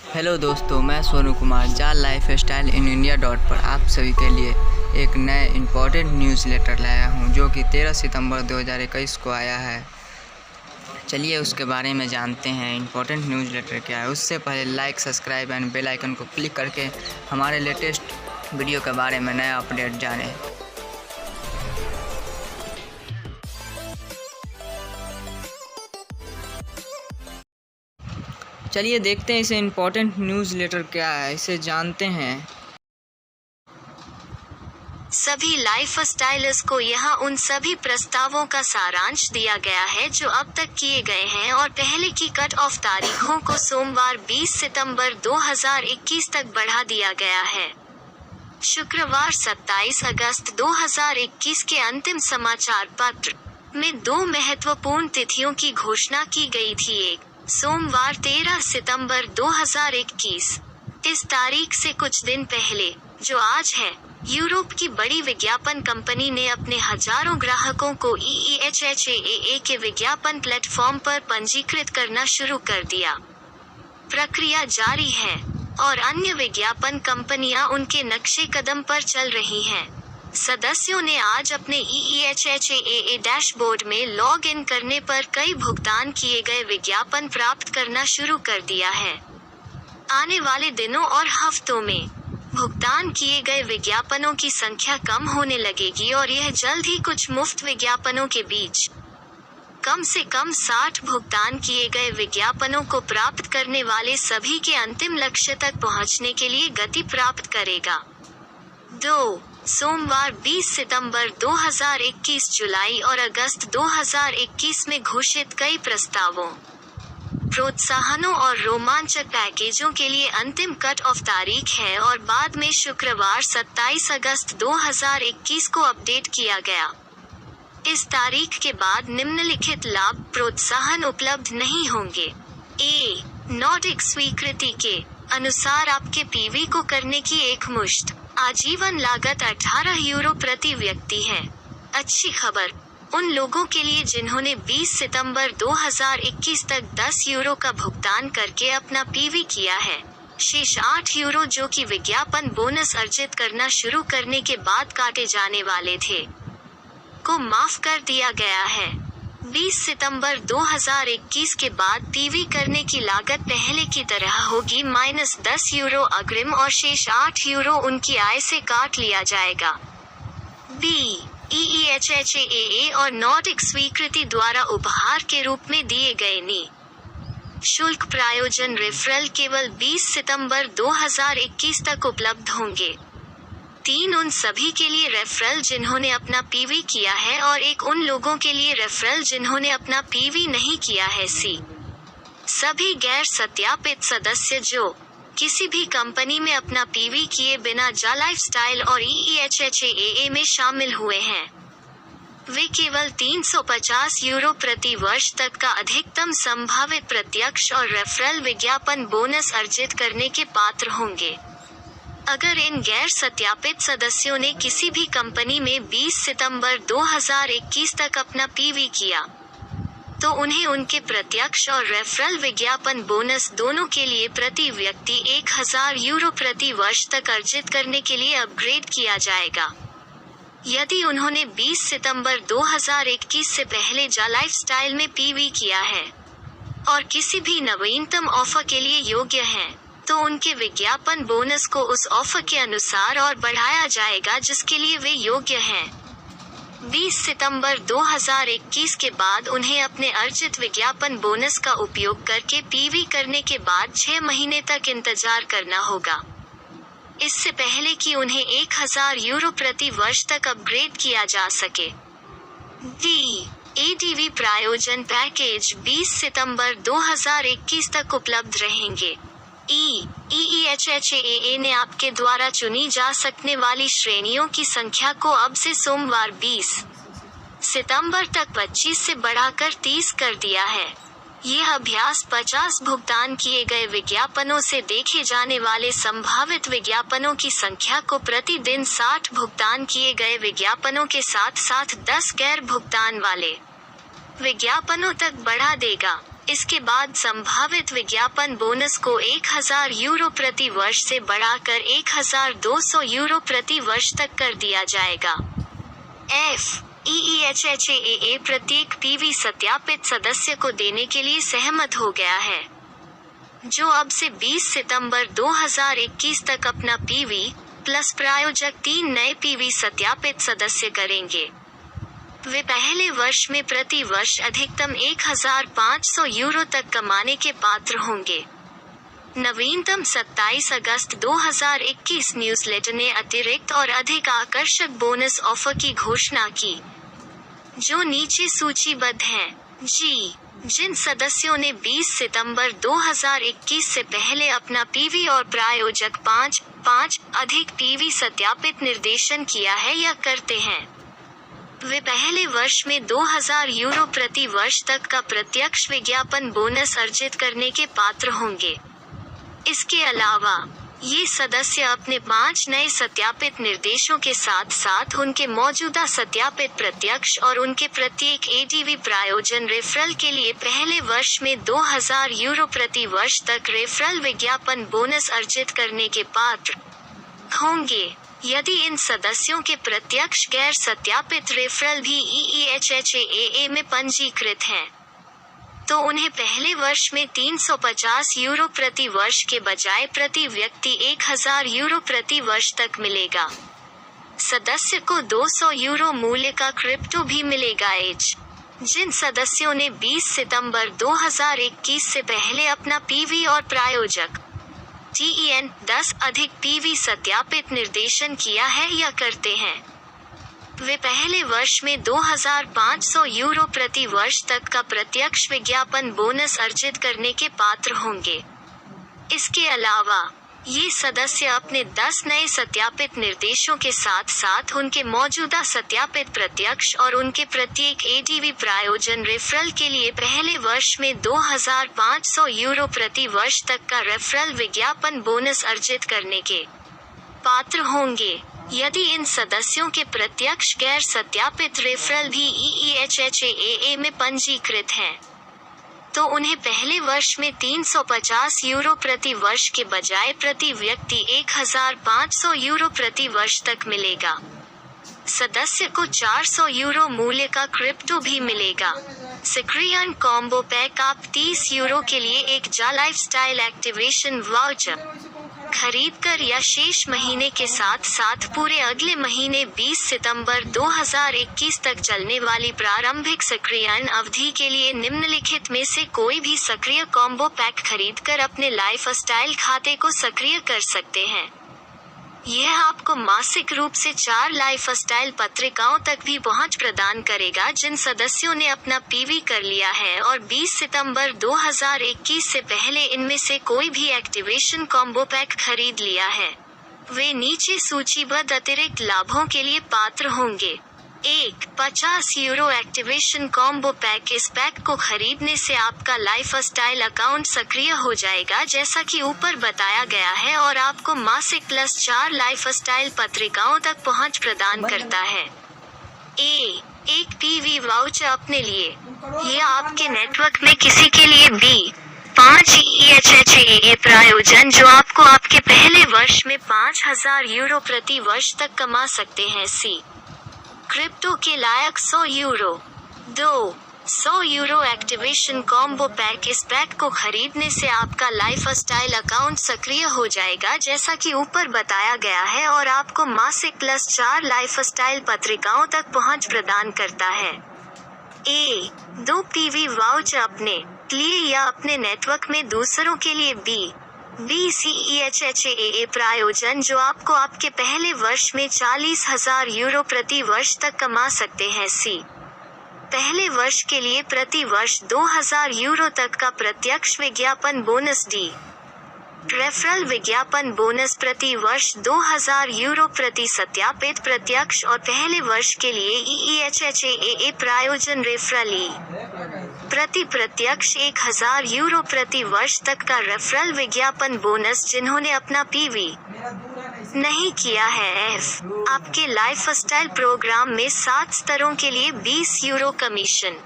Hello दोस्तों, मैं सोनू कुमार जाल लाइफ स्टाइल इन इंडिया पर आप सभी के लिए एक नए इम्पोर्टेंट न्यूज़ लेटर लाया हूं, जो कि 13 सितंबर 2021 को आया है। चलिए उसके बारे में जानते हैं इम्पोर्टेंट न्यूज़ लेटर क्या है। उससे पहले like, subscribe and bell icon को क्लिक करके हमारे लेटेस्ट वीडियो के बारे में नया अपडेट जानें। चलिए देखते हैं इसे इम्पोर्टेंट न्यूज़ लेटर क्या है, इसे जानते हैं। सभी लाइफ स्टाइलर्स को यहाँ उन सभी प्रस्तावों का सारांश दिया गया है जो अब तक किए गए हैं और पहले की कट ऑफ तारीखों को सोमवार 20 सितंबर 2021 तक बढ़ा दिया गया है। शुक्रवार 27 अगस्त 2021 के अंतिम समाचार पत्र में दो महत्वपूर्ण तिथियों की घोषणा की गई थी। एक सोमवार 13 सितंबर 2021। इस तारीख से कुछ दिन पहले, जो आज है, यूरोप की बड़ी विज्ञापन कंपनी ने अपने हजारों ग्राहकों को EEHHAA के विज्ञापन प्लेटफॉर्म पर पंजीकृत करना शुरू कर दिया। प्रक्रिया जारी है और अन्य विज्ञापन कंपनियां उनके नक्शे कदम पर चल रही हैं। सदस्यों ने आज अपने EEHHAA डैशबोर्ड में लॉग इन करने पर कई भुगतान किए गए विज्ञापन प्राप्त करना शुरू कर दिया है। आने वाले दिनों और हफ्तों में भुगतान किए गए विज्ञापनों की संख्या कम होने लगेगी और यह जल्द ही कुछ मुफ्त विज्ञापनों के बीच कम से कम 60 भुगतान किए गए विज्ञापनों को प्राप्त करने वाले सभी के अंतिम लक्ष्य तक पहुंचने के लिए गति प्राप्त करेगा। 2 सोमवार 20 सितंबर 2021 जुलाई और अगस्त 2021 में घोषित कई प्रस्तावों, प्रोत्साहनों और रोमांचक पैकेजों के लिए अंतिम कट ऑफ तारीख है और बाद में शुक्रवार 27 अगस्त 2021 को अपडेट किया गया। इस तारीख के बाद निम्नलिखित लाभ प्रोत्साहन उपलब्ध नहीं होंगे। ए नॉर्डिक स्वीकृति के अनुसार आपके पीवी को करने की एक मुश्त आजीवन लागत 18 यूरो प्रति व्यक्ति है। अच्छी खबर उन लोगों के लिए जिन्होंने 20 सितंबर 2021 तक 10 यूरो का भुगतान करके अपना पीवी किया है। शेष 8 यूरो जो कि विज्ञापन बोनस अर्जित करना शुरू करने के बाद काटे जाने वाले थे, को माफ कर दिया गया है। 20 सितंबर 2021 के बाद पीवी करने की लागत पहले की तरह होगी -10 यूरो अग्रिम और शेष 8 यूरो उनकी आय से काट लिया जाएगा। बी EEHHAA और नॉर्डिक स्वीकृति द्वारा उपहार के रूप में दिए गए शुल्क प्रायोजन रेफरल केवल 20 सितंबर 2021 तक उपलब्ध होंगे। 3 उन सभी के लिए रेफरल जिन्होंने अपना पीवी किया है और 1 उन लोगों के लिए रेफरल जिन्होंने अपना पीवी नहीं किया है। सी सभी गैर सत्यापित सदस्य जो किसी भी कंपनी में अपना पीवी किए बिना जा लाइफस्टाइल और EEHHAA में शामिल हुए हैं, वे केवल 350 यूरो प्रति वर्ष तक का अधिकतम संभावित प्रत्यक्ष और रेफरल विज्ञापन बोनस अर्जित करने के पात्र होंगे। अगर इन गैर सत्यापित सदस्यों ने किसी भी कंपनी में 20 सितंबर 2021 तक अपना पीवी किया, तो उन्हें उनके प्रत्यक्ष और रेफरल विज्ञापन बोनस दोनों के लिए प्रति व्यक्ति 1000 यूरो प्रति वर्ष तक अर्जित करने के लिए अपग्रेड किया जाएगा। यदि उन्होंने 20 सितंबर 2021 से पहले जा लाइफस्टाइल में पीवी किया है और किसी भी नवीनतम ऑफर के लिए योग्य हैं, तो उनके विज्ञापन बोनस को उस ऑफर के अनुसार और बढ़ाया जाएगा जिसके लिए वे योग्य हैं। 20 सितंबर 2021 के बाद उन्हें अपने अर्जित विज्ञापन बोनस का उपयोग करके पीवी करने के बाद 6 महीने तक इंतजार करना होगा, इससे पहले कि उन्हें 1000 यूरो प्रति वर्ष तक अपग्रेड किया जा सके। डी ADV प्रायोजन पैकेज 20 सितंबर 2021 तक उपलब्ध रहेंगे। EEHHAA ने आपके द्वारा चुनी जा सकने वाली श्रेणियों की संख्या को अब से सोमवार 20 सितंबर तक 25 से बढ़ाकर 30 कर दिया है। यह अभ्यास 50 भुगतान किए गए विज्ञापनों से देखे जाने वाले संभावित विज्ञापनों की संख्या को प्रतिदिन 60 भुगतान किए गए विज्ञापनों के साथ साथ 10 गैर भुगतान वाले विज्ञापनों तक बढ़ा देगा। इसके बाद संभावित विज्ञापन बोनस को 1000 यूरो प्रति वर्ष से बढ़ाकर 1200 यूरो प्रति वर्ष तक कर दिया जाएगा। FEEHHAA प्रत्येक PV सत्यापित सदस्य को देने के लिए सहमत हो गया है, जो अब से 20 सितंबर 2021 तक अपना PV प्लस प्रायोजक 3 नए PV सत्यापित सदस्य करेंगे। वे पहले वर्ष में प्रति वर्ष अधिकतम 1500 यूरो तक कमाने के पात्र होंगे। नवीनतम 27 अगस्त 2021 न्यूज़लेटर ने अतिरिक्त और अधिक आकर्षक बोनस ऑफर की घोषणा की, जो नीचे सूचीबद्ध हैं। जिन सदस्यों ने 20 सितंबर 2021 से पहले अपना PV और प्रायोजक 5 अधिक PV सत्यापित निर्देशन किया है या करते हैं, वे पहले वर्ष में 2000 यूरो प्रति वर्ष तक का प्रत्यक्ष विज्ञापन बोनस अर्जित करने के पात्र होंगे। इसके अलावा ये सदस्य अपने 5 नए सत्यापित निर्देशों के साथ साथ उनके मौजूदा सत्यापित प्रत्यक्ष और उनके प्रत्येक ADV प्रायोजन रेफरल के लिए पहले वर्ष में 2000 यूरो प्रति वर्ष तक रेफरल विज्ञापन बोनस अर्जित करने के पात्र होंगे। यदि इन सदस्यों के प्रत्यक्ष गैर सत्यापित रेफरल भी EEHHAA में पंजीकृत हैं, तो उन्हें पहले वर्ष में 350 यूरो प्रति वर्ष के बजाय प्रति व्यक्ति 1000 यूरो प्रति वर्ष तक मिलेगा। सदस्य को 200 यूरो मूल्य का क्रिप्टो भी मिलेगा। जिन सदस्यों ने 20 सितंबर 2021 से पहले अपना PV और प्रायोजक TEN 10 अधिक PV सत्यापित निर्देशन किया है या करते हैं, वे पहले वर्ष में 2500 यूरो प्रति वर्ष तक का प्रत्यक्ष विज्ञापन बोनस अर्जित करने के पात्र होंगे। इसके अलावा ये सदस्य अपने 10 नए सत्यापित निर्देशों के साथ साथ उनके मौजूदा सत्यापित प्रत्यक्ष और उनके प्रत्येक ADV प्रायोजन रेफरल के लिए पहले वर्ष में 2500 यूरो प्रति वर्ष तक का रेफरल विज्ञापन बोनस अर्जित करने के पात्र होंगे। यदि इन सदस्यों के प्रत्यक्ष गैर सत्यापित रेफरल भी EEHHAA में पंजीकृत हैं, तो उन्हें पहले वर्ष में 350 यूरो प्रति वर्ष के बजाय प्रति व्यक्ति 1500 यूरो प्रति वर्ष तक मिलेगा। सदस्य को 400 यूरो मूल्य का क्रिप्टो भी मिलेगा। सक्रियण कॉम्बो पैक आप 30 यूरो के लिए एक जा लाइफस्टाइल एक्टिवेशन वाउचर खरीदकर या शेष महीने के साथ साथ पूरे अगले महीने 20 सितंबर 2021 तक चलने वाली प्रारंभिक सक्रियण अवधि के लिए निम्नलिखित में से कोई भी सक्रिय कॉम्बो पैक खरीदकर अपने लाइफस्टाइल खाते को सक्रिय कर सकते हैं। यह आपको मासिक रूप से 4 लाइफस्टाइल पत्रिकाओं तक भी पहुंच प्रदान करेगा जिन सदस्यों ने अपना PV कर लिया है और 20 सितंबर 2021 से पहले इनमें से कोई भी एक्टिवेशन कॉम्बो पैक खरीद लिया है। वे नीचे सूचीबद्ध अतिरिक्त लाभों के लिए पात्र होंगे। 50 यूरो एक्टिवेशन कॉम्बो पैक। इस पैक को खरीदने से आपका लाइफस्टाइल अकाउंट सक्रिय हो जाएगा जैसा कि ऊपर बताया गया है और आपको मासिक +4 लाइफस्टाइल पत्रिकाओं तक पहुंच प्रदान करता है। एक PV वाउचर अपने लिए। यह आपके नेटवर्क में किसी के लिए 5 EEHHAA प्रायोजन जो आपको आपके पहले वर्ष में 5000 यूरो प्रति वर्ष तक कमा सकते हैं। क्रिप्टो के लायक 100 euro. 100 euro activation combo pack. इस पैक को खरीदने से आपका लाइफस्टाइल अकाउंट सक्रिय हो जाएगा जैसा कि ऊपर बताया गया है और आपको मासिक +4 लाइफस्टाइल पत्रिकाओं तक पहुंच प्रदान करता है। 2 PV वाउचर अपने लिए या अपने नेटवर्क में दूसरों के लिए। CEHHAA प्रायोजन जो आपको आपके पहले वर्ष में 40,000 यूरो प्रति वर्ष तक कमा सकते हैं। पहले वर्ष के लिए प्रति वर्ष 2000 यूरो तक का प्रत्यक्ष विज्ञापन बोनस। रेफरल विज्ञापन बोनस प्रति वर्ष 2000 यूरो प्रति सत्यापित प्रत्यक्ष और पहले वर्ष के लिए EEHHAA प्रायोजन रेफरल प्रति प्रत्यक्ष 1000 यूरो प्रति वर्ष तक का रेफरल विज्ञापन बोनस जिन्होंने अपना PV नहीं किया है। आपके लाइफस्टाइल प्रोग्राम में 7 स्तरों के लिए 20 यूरो कमीशन।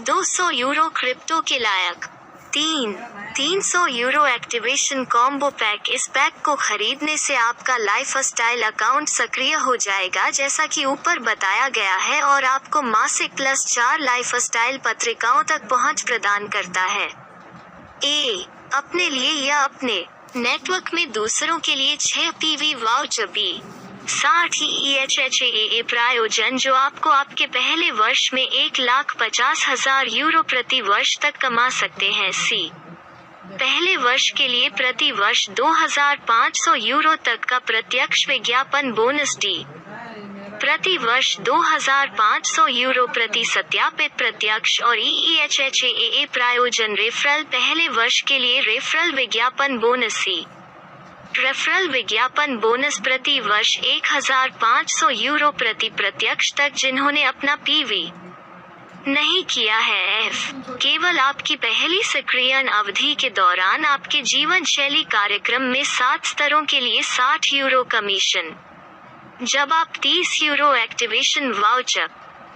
200 यूरो क्रिप्टो के लायक। 300 यूरो एक्टिवेशन कॉम्बो पैक। इस पैक को खरीदने से आपका लाइफस्टाइल अकाउंट सक्रिय हो जाएगा जैसा कि ऊपर बताया गया है और आपको मासिक +4 लाइफस्टाइल पत्रिकाओं तक पहुंच प्रदान करता है। ए, अपने लिए या अपने नेटवर्क में दूसरों के लिए 6 PV वाउचर। बी, 60 EHHAA प्रायोजन जो आपको आपके पहले वर्ष में 1,50,000 यूरो प्रति वर्ष तक कमा सकते हैं। सी, पहले वर्ष के लिए प्रति वर्ष 2,500 यूरो तक का प्रत्यक्ष विज्ञापन बोनस। डी, प्रति वर्ष 2,500 यूरो प्रति सत्यापित प्रत्यक्ष और EHHAA प्रायोजन रेफरल। पहले वर्ष के लिए रेफरल विज्ञापन बोनस। सी, रेफरल विज्ञापन बोनस प्रति वर्ष 1,500 यूरो प्रति प्रत्यक्ष तक जिन्होंने अपना PV नहीं किया है। एफ, केवल आपकी पहली सक्रियण अवधि के दौरान आपके जीवन शैली कार्यक्रम में 7 स्तरों के लिए 60 यूरो कमीशन। जब आप 30 यूरो एक्टिवेशन वाउचर,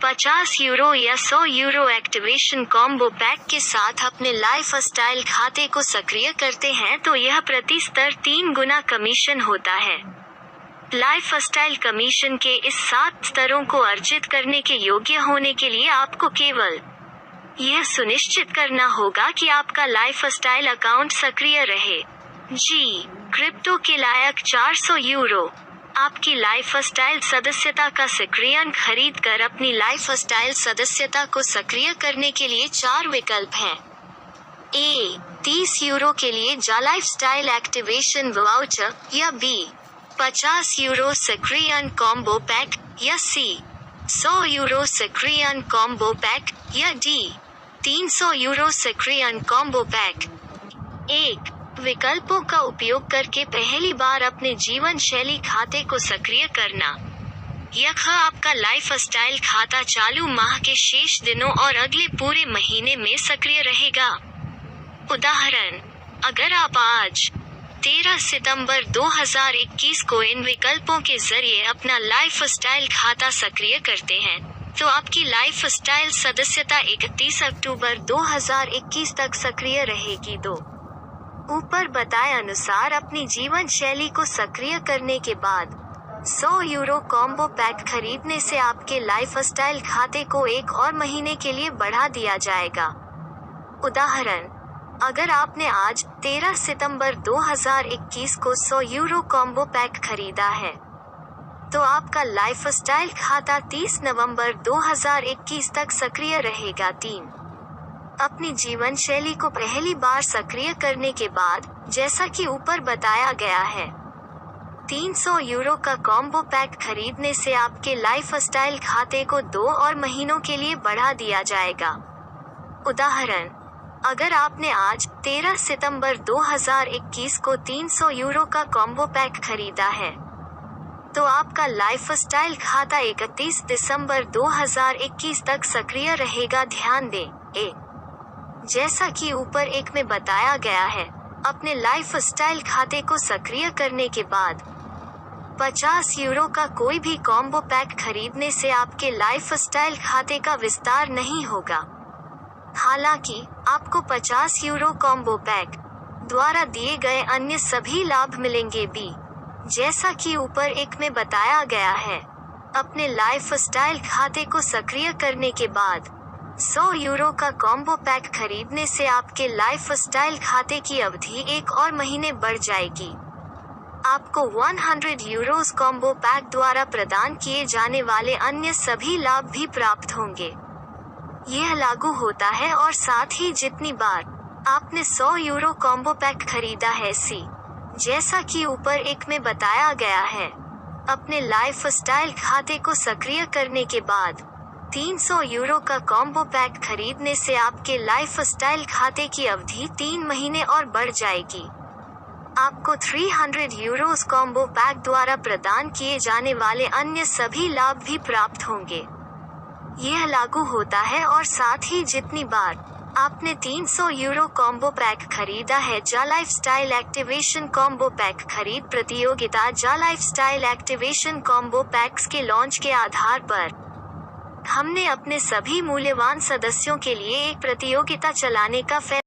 50 यूरो या 100 यूरो एक्टिवेशन कॉम्बो पैक के साथ अपने लाइफस्टाइल खाते को सक्रिय करते हैं तो यह प्रति स्तर 3 गुना कमीशन होता है। लाइफस्टाइल कमीशन के इस 7 स्तरों को अर्जित करने के योग्य होने के लिए आपको केवल यह सुनिश्चित करना होगा कि आपका लाइफस्टाइल अकाउंट सक्रिय रहे। जी, क्रिप्टो के लायक 400 यूरो। आपकी लाइफस्टाइल सदस्यता का सक्रियण खरीद कर अपनी लाइफस्टाइल सदस्यता को सक्रिय करने के लिए 4 विकल्प हैं। ए, 30 यूरो के लिए जा लाइफस्टाइल एक्टिवेशन वाउचर, या बी, 50 यूरो सक्रियण कॉम्बो पैक, या सी, 100 यूरो सक्रियण कॉम्बो पैक, या डी, 300 यूरो सक्रियण कॉम्बो पैक। 1 विकल्पों का उपयोग करके पहली बार अपने जीवन शैली खाते को सक्रिय करना। यह आपका लाइफस्टाइल खाता चालू माह के शेष दिनों और अगले पूरे महीने में सक्रिय रहेगा। उदाहरण, अगर आप आज 13 सितंबर 2021 को इन विकल्पों के जरिए अपना लाइफस्टाइल खाता सक्रिय करते हैं तो आपकी लाइफस्टाइल सदस्यता 31 अक्टूबर 2021 तक सक्रिय रहेगी। 2 ऊपर बताए अनुसार अपनी जीवन शैली को सक्रिय करने के बाद 100 यूरो कॉम्बो पैक खरीदने से आपके लाइफस्टाइल खाते को 1 और महीने के लिए बढ़ा दिया जाएगा। उदाहरण, अगर आपने आज 13 सितंबर 2021 को 100 यूरो कॉम्बो पैक खरीदा है तो आपका लाइफस्टाइल खाता 30 नवंबर 2021 तक सक्रिय रहेगा। 3 अपनी जीवन शैली को पहली बार सक्रिय करने के बाद, जैसा कि ऊपर बताया गया है, 300 यूरो का कॉम्बो पैक खरीदने से आपके लाइफस्टाइल खाते को 2 और महीनों के लिए बढ़ा दिया जाएगा। उदाहरण, अगर आपने आज 13 सितंबर 2021 को 300 यूरो का कॉम्बो पैक खरीदा है तो आपका लाइफस्टाइल खाता 31 दिसंबर 2021 तक सक्रिय रहेगा। ध्यान दें, जैसा कि ऊपर 1 में बताया गया है, अपने लाइफस्टाइल खाते को सक्रिय करने के बाद 50 यूरो का कोई भी कॉम्बो पैक खरीदने से आपके लाइफस्टाइल खाते का विस्तार नहीं होगा। हालांकि आपको 50 यूरो कॉम्बो पैक द्वारा दिए गए अन्य सभी लाभ मिलेंगे। बी, जैसा कि ऊपर 1 में बताया गया है, अपने लाइफस्टाइल खाते को सक्रिय करने के बाद 100 यूरो का कॉम्बो पैक खरीदने से आपके लाइफस्टाइल खाते की अवधि 1 और महीने बढ़ जाएगी। आपको 100 यूरोस कॉम्बो पैक द्वारा प्रदान किए जाने वाले अन्य सभी लाभ भी प्राप्त होंगे। यह लागू होता है और साथ ही जितनी बार आपने 100 यूरो कॉम्बो पैक खरीदा है। सी, जैसा कि ऊपर 1 में बताया गया है, अपने लाइफस्टाइल खाते को सक्रिय करने के बाद 300 यूरो का कॉम्बो पैक खरीदने से आपके लाइफस्टाइल खाते की अवधि 3 महीने और बढ़ जाएगी। आपको 300 यूरोस कॉम्बो पैक द्वारा प्रदान किए जाने वाले अन्य सभी लाभ भी प्राप्त होंगे। यह लागू होता है और साथ ही जितनी बार आपने 300 यूरो कॉम्बो पैक खरीदा है। जा लाइफस्टाइल एक्टिवेशन कॉम्बो पैक खरीद प्रतियोगिता। जा लाइफस्टाइल एक्टिवेशन कॉम्बो पैक्स के लॉन्च के आधार पर हमने अपने सभी मूल्यवान सदस्यों के लिए एक प्रतियोगिता चलाने का फैसला